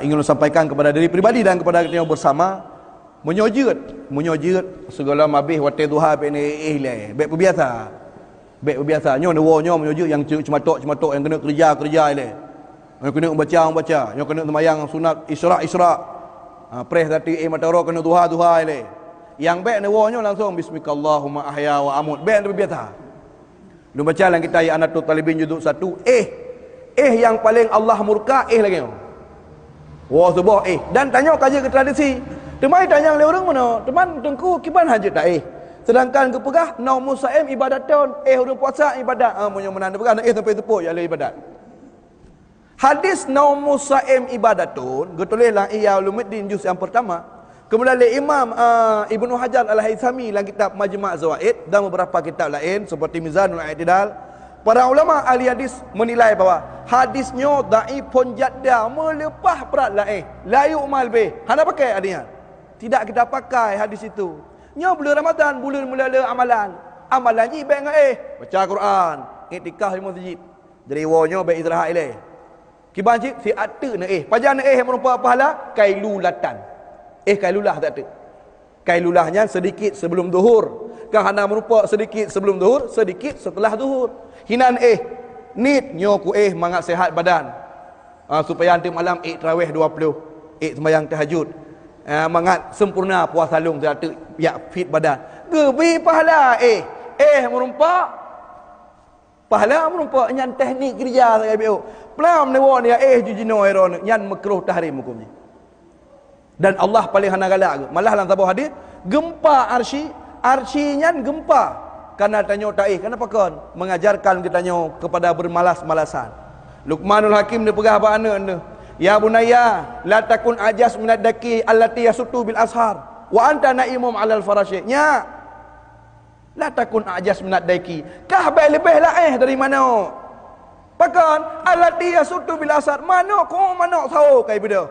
ingin sampaikan kepada diri pribadi dan kepada kita bersama, menyojut segala mabih waktu duha pene baik berbiasa nyo nyo menyojut yang cematok yang kena kerja yang kena baca yang kena sembahyang sunat isra' preh tadi mataro kena duha yang baik nyo langsung bismikallahumma ahya wa amut baik berbiasa lu baca dalam kita ayat Anatul Talibin juzuk 1 yang paling Allah murka lagi wah sebuah dan tanya kaji ke tradisi temai tanya oleh orang mana teman tengku kiban hajat tak sedangkan ke pegah naumus saim ibadatun orang puasa ibadat munyo menanda pegah sampai tepuk ya ibadat hadis naumus saim ibadatun getulislah Ihya Ulumuddin juz yang pertama kemudian oleh Imam Ibnu Hajar Al-Haythami dalam kitab Majma' Zawaid dan beberapa kitab lain seperti Mizanul I'tidal. Para ulama ahli hadis menilai bahawa hadisnya dhaifun jadda melepah berat la yu'mal bih. Hana pakai adanya. Tidak kita pakai hadis itu. Nya bulan Ramadan bulan mula amalan. Amalan ni baik dengan baca Quran, iktikaf di masjid. Jadi wonyo baik istirahat ilai. Kibanjik si atu na pajan merupakan pahala kailulatan. Kailulah tak ada. Kailulahnya sedikit sebelum zuhur. Kerana merupakan sedikit sebelum zuhur, sedikit setelah zuhur. Hinan nit nyoku mangat sehat badan. Supaya nanti malam tarawih 20. Sembahyang tahajud. Mangat sempurna puasa long satu ya fit badan. Gebi pahala merupakan pahala merupakan nyan teknik kerja saya bio. Pelam ni won ya jujino iron nyan makruh tahrim hukumnya. Dan Allah paling hana galak malah dalam sebuah hadis gempa arsinya gempa karena tanya taih kenapa kan mengajarkan kita tanya kepada bermalas-malasan. Luqmanul Hakim dia pegah apa anda ya bunayya la takun ajas minad daki allati yasutu bil ashar wa anta naimum alal farasyinya la takun ajas minad daki kah lebih lah dari mana pakan allati yasutu bil ashar mana sahur kai beda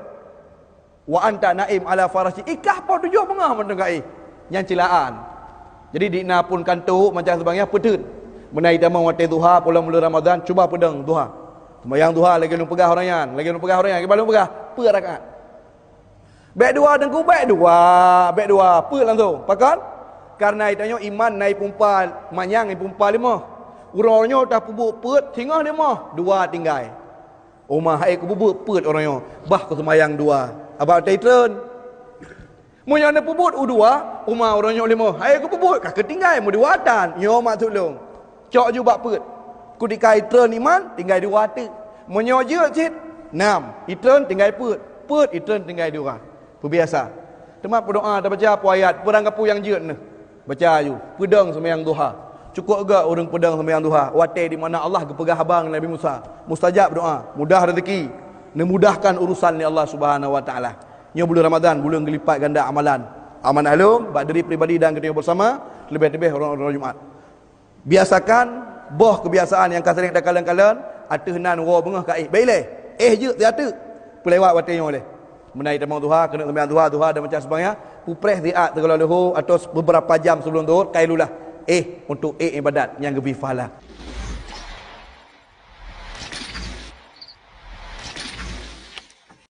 wa anta naim ala farasyi ikah apa tujuh bengah mendengai yang cilaan. Jadi dina pun kantuk macam sebagainya pedut menai tamang waktu duha pulang Ramadan cuba pedang duha sembahyang duha lagi lu pegah orangnya balung pegah per rakaat baik dua dengku baik dua per langsung pakan karena itanya iman naik pumpal manyang pumpal 5 urangnya dah pubuk pet tinggal 5 dua tinggal umah ku bubuk pet orangnya bah ku sembahyang dua abang taitren Munya nak pubut U2, umah orang nyok 5. Hai aku pubut, kah ketinggal mu diwatan. Nyo mak tolong. Cok ju bak put. Ku dikai turn iman tinggal 2 tu. Munyo je cit 6. Itren tinggal put. Put itren tinggal 2. Biasa. Temat berdoa dah baca apa ayat, perang kapu yang je ni. Baca ju. Pedang sembahyang duha. Cukup agak orang pedang sembahyang duha. Wate di mana Allah kepegah abang Nabi Musa. Mustajab doa, mudah rezeki, memudahkan urusan ni Allah Subhanahu wa taala. Nya bulan Ramadan, bulan gelipat ganda amalan. Amanah alum, bak diri pribadi dan kita bersama, lebih-lebih orang-orang Jumaat. Biasakan boh kebiasaan yang kasar dak kalan-kalan, ateuhnan wo bengah ka baileh. Je tiatu. Pelewat watenya oleh. Menai tamang duha, kena sembahyang duha dan macam sebagainya, pupreh ziat tegala lahu atau beberapa jam sebelum zuhur kailulah untuk ibadat yang lebih pahala.